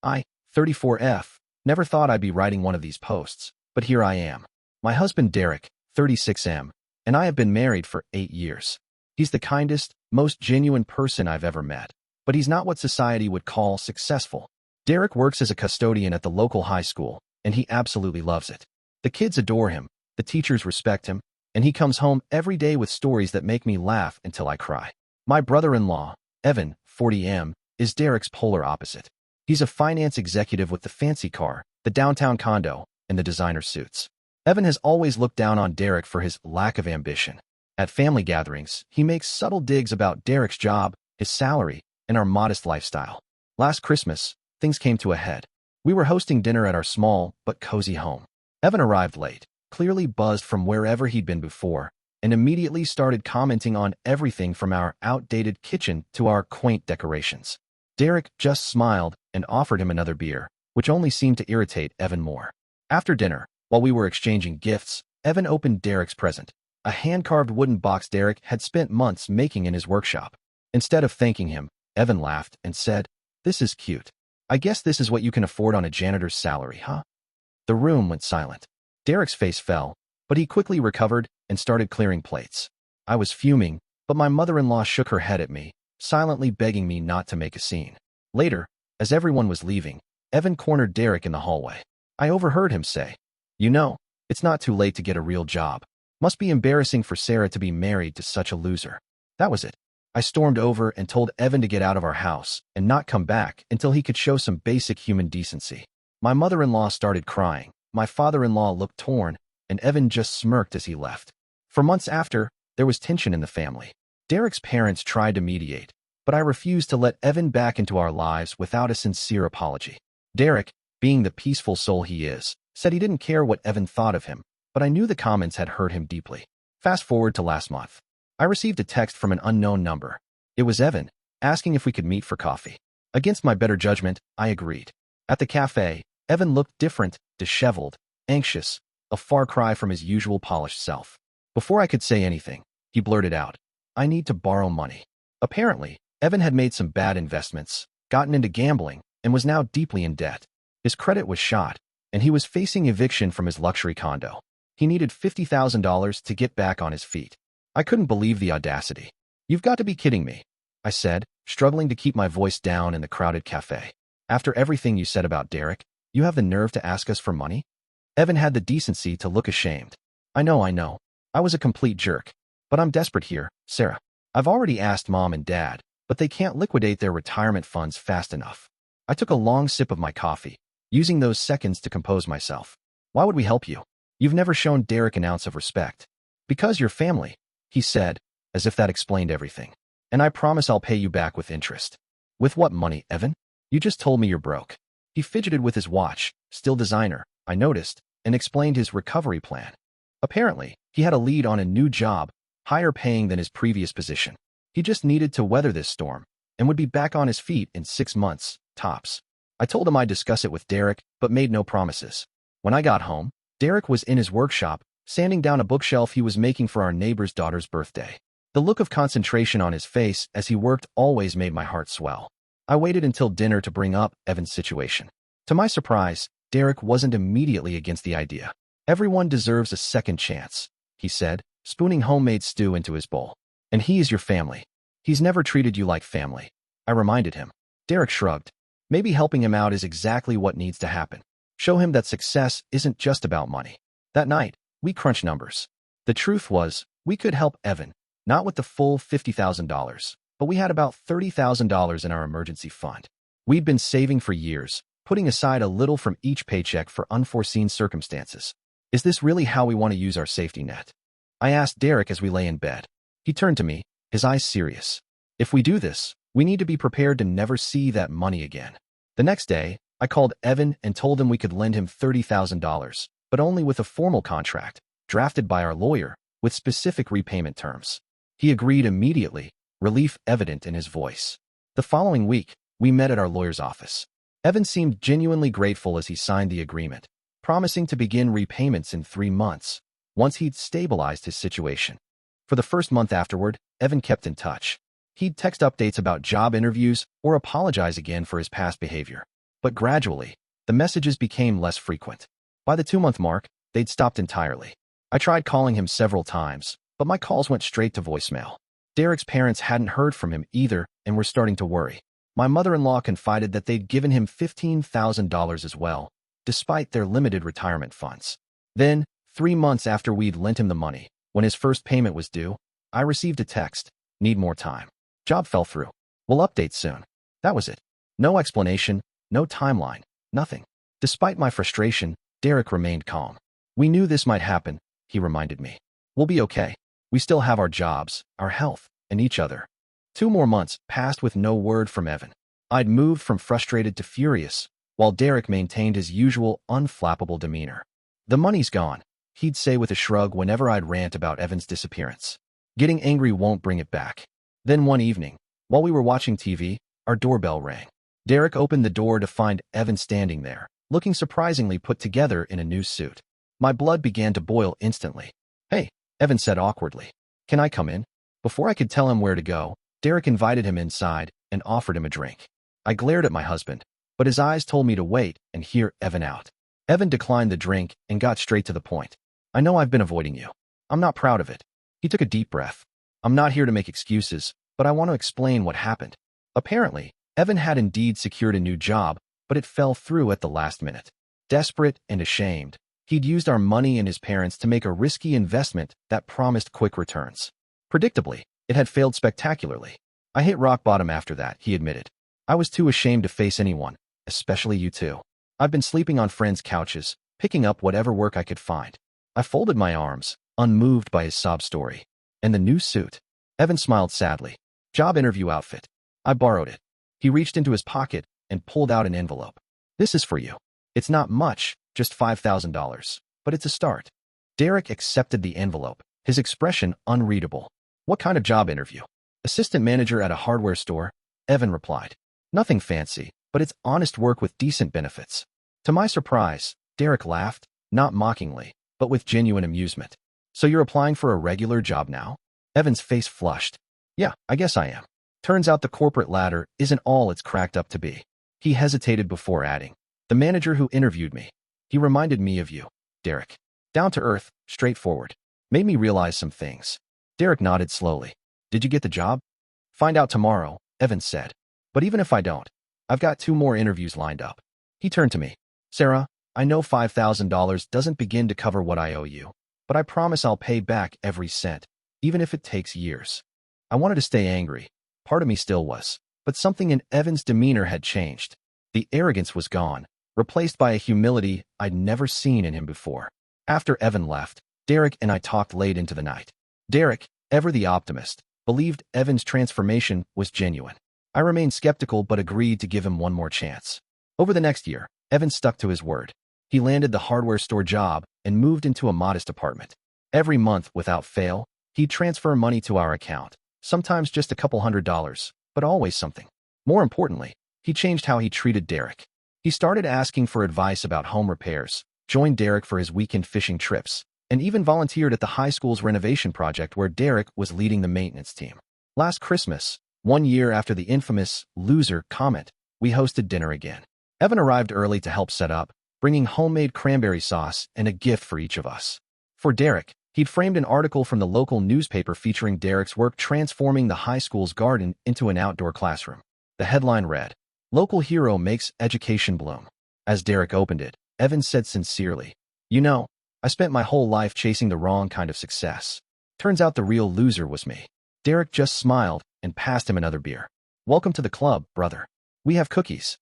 I, 34F, never thought I'd be writing one of these posts, but here I am. My husband Derek, 36M, and I have been married for 8 years. He's the kindest, most genuine person I've ever met, but he's not what society would call successful. Derek works as a custodian at the local high school, and he absolutely loves it. The kids adore him, the teachers respect him, and he comes home every day with stories that make me laugh until I cry. My brother-in-law, Evan, 40M, is Derek's polar opposite. He's a finance executive with the fancy car, the downtown condo, and the designer suits. Evan has always looked down on Derek for his lack of ambition. At family gatherings, he makes subtle digs about Derek's job, his salary, and our modest lifestyle. Last Christmas, things came to a head. We were hosting dinner at our small but cozy home. Evan arrived late, clearly buzzed from wherever he'd been before, and immediately started commenting on everything from our outdated kitchen to our quaint decorations. Derek just smiled and offered him another beer, which only seemed to irritate Evan more. After dinner, while we were exchanging gifts, Evan opened Derek's present, a hand-carved wooden box Derek had spent months making in his workshop. Instead of thanking him, Evan laughed and said, "This is cute. I guess this is what you can afford on a janitor's salary, huh?" The room went silent. Derek's face fell, but he quickly recovered and started clearing plates. I was fuming, but my mother-in-law shook her head at me, silently begging me not to make a scene. Later, as everyone was leaving, Evan cornered Derek in the hallway. I overheard him say, "You know, it's not too late to get a real job. Must be embarrassing for Sarah to be married to such a loser." That was it. I stormed over and told Evan to get out of our house and not come back until he could show some basic human decency. My mother-in-law started crying, my father-in-law looked torn, and Evan just smirked as he left. For months after, there was tension in the family. Derek's parents tried to mediate, but I refused to let Evan back into our lives without a sincere apology. Derek, being the peaceful soul he is, said he didn't care what Evan thought of him, but I knew the comments had hurt him deeply. Fast forward to last month. I received a text from an unknown number. It was Evan, asking if we could meet for coffee. Against my better judgment, I agreed. At the cafe, Evan looked different, disheveled, anxious, a far cry from his usual polished self. Before I could say anything, he blurted out, "I need to borrow money." Apparently, Evan had made some bad investments, gotten into gambling, and was now deeply in debt. His credit was shot, and he was facing eviction from his luxury condo. He needed $50,000 to get back on his feet. I couldn't believe the audacity. "You've got to be kidding me," I said, struggling to keep my voice down in the crowded cafe. "After everything you said about Derek, you have the nerve to ask us for money?" Evan had the decency to look ashamed. I know. I was a complete jerk. But I'm desperate here, Sarah. I've already asked Mom and Dad, but they can't liquidate their retirement funds fast enough." I took a long sip of my coffee, using those seconds to compose myself. "Why would we help you? You've never shown Derek an ounce of respect." "Because you're family," he said, as if that explained everything. "And I promise I'll pay you back with interest." "With what money, Evan? You just told me you're broke." He fidgeted with his watch, still designer, I noticed, and explained his recovery plan. Apparently, he had a lead on a new job, higher paying than his previous position. He just needed to weather this storm, and would be back on his feet in 6 months, tops. I told him I'd discuss it with Derek, but made no promises. When I got home, Derek was in his workshop, sanding down a bookshelf he was making for our neighbor's daughter's birthday. The look of concentration on his face as he worked always made my heart swell. I waited until dinner to bring up Evan's situation. To my surprise, Derek wasn't immediately against the idea. "Everyone deserves a second chance," he said, spooning homemade stew into his bowl. "And he is your family. He's never treated you like family," I reminded him. Derek shrugged. "Maybe helping him out is exactly what needs to happen. Show him that success isn't just about money." That night, we crunched numbers. The truth was, we could help Evan, not with the full $50,000, but we had about $30,000 in our emergency fund. We'd been saving for years, putting aside a little from each paycheck for unforeseen circumstances. Is this really how we want to use our safety net? I asked Derek as we lay in bed. He turned to me, his eyes serious. "If we do this, we need to be prepared to never see that money again." The next day, I called Evan and told him we could lend him $30,000, but only with a formal contract, drafted by our lawyer, with specific repayment terms. He agreed immediately, relief evident in his voice. The following week, we met at our lawyer's office. Evan seemed genuinely grateful as he signed the agreement, promising to begin repayments in 3 months, once he'd stabilized his situation. For the first month afterward, Evan kept in touch. He'd text updates about job interviews or apologize again for his past behavior. But gradually, the messages became less frequent. By the 2-month mark, they'd stopped entirely. I tried calling him several times, but my calls went straight to voicemail. Derek's parents hadn't heard from him either and were starting to worry. My mother-in-law confided that they'd given him $15,000 as well, despite their limited retirement funds. Then, 3 months after we'd lent him the money, when his first payment was due, I received a text, "Need more time. Job fell through. We'll update soon." That was it. No explanation, no timeline, nothing. Despite my frustration, Derek remained calm. "We knew this might happen," he reminded me. "We'll be okay. We still have our jobs, our health, and each other." 2 more months passed with no word from Evan. I'd moved from frustrated to furious, while Derek maintained his usual unflappable demeanor. "The money's gone," he'd say with a shrug whenever I'd rant about Evan's disappearance. "Getting angry won't bring it back." Then one evening, while we were watching TV, our doorbell rang. Derek opened the door to find Evan standing there, looking surprisingly put together in a new suit. My blood began to boil instantly. "Hey," Evan said awkwardly. "Can I come in?" Before I could tell him where to go, Derek invited him inside and offered him a drink. I glared at my husband, but his eyes told me to wait and hear Evan out. Evan declined the drink and got straight to the point. "I know I've been avoiding you. I'm not proud of it." He took a deep breath. "I'm not here to make excuses, but I want to explain what happened." Apparently, Evan had indeed secured a new job, but it fell through at the last minute. Desperate and ashamed, he'd used our money and his parents to make a risky investment that promised quick returns. Predictably, it had failed spectacularly. "I hit rock bottom after that," he admitted. "I was too ashamed to face anyone, especially you two. I've been sleeping on friends' couches, picking up whatever work I could find." I folded my arms, unmoved by his sob story. "And the new suit?" Evan smiled sadly. "Job interview outfit. I borrowed it." He reached into his pocket and pulled out an envelope. "This is for you. It's not much, just $5,000, but it's a start." Derek accepted the envelope, his expression unreadable. "What kind of job interview?" "Assistant manager at a hardware store," Evan replied. "Nothing fancy, but it's honest work with decent benefits." To my surprise, Derek laughed, not mockingly, but with genuine amusement. "So you're applying for a regular job now?" Evan's face flushed. "Yeah, I guess I am. Turns out the corporate ladder isn't all it's cracked up to be." He hesitated before adding, "The manager who interviewed me, he reminded me of you, Derek. Down to earth, straightforward. Made me realize some things." Derek nodded slowly. "Did you get the job?" "Find out tomorrow," Evan said. "But even if I don't, I've got 2 more interviews lined up." He turned to me. "Sarah, I know $5,000 doesn't begin to cover what I owe you, but I promise I'll pay back every cent, even if it takes years." I wanted to stay angry. Part of me still was. But something in Evan's demeanor had changed. The arrogance was gone, replaced by a humility I'd never seen in him before. After Evan left, Derek and I talked late into the night. Derek, ever the optimist, believed Evan's transformation was genuine. I remained skeptical but agreed to give him one more chance. Over the next year, Evan stuck to his word. He landed the hardware store job and moved into a modest apartment. Every month, without fail, he'd transfer money to our account, sometimes just a couple $100s, but always something. More importantly, he changed how he treated Derek. He started asking for advice about home repairs, joined Derek for his weekend fishing trips, and even volunteered at the high school's renovation project where Derek was leading the maintenance team. Last Christmas, 1 year after the infamous loser comment, we hosted dinner again. Evan arrived early to help set up, bringing homemade cranberry sauce and a gift for each of us. For Derek, he'd framed an article from the local newspaper featuring Derek's work transforming the high school's garden into an outdoor classroom. The headline read, "Local hero makes education bloom." As Derek opened it, Evan said sincerely, "You know, I spent my whole life chasing the wrong kind of success. Turns out the real loser was me." Derek just smiled and passed him another beer. "Welcome to the club, brother. We have cookies."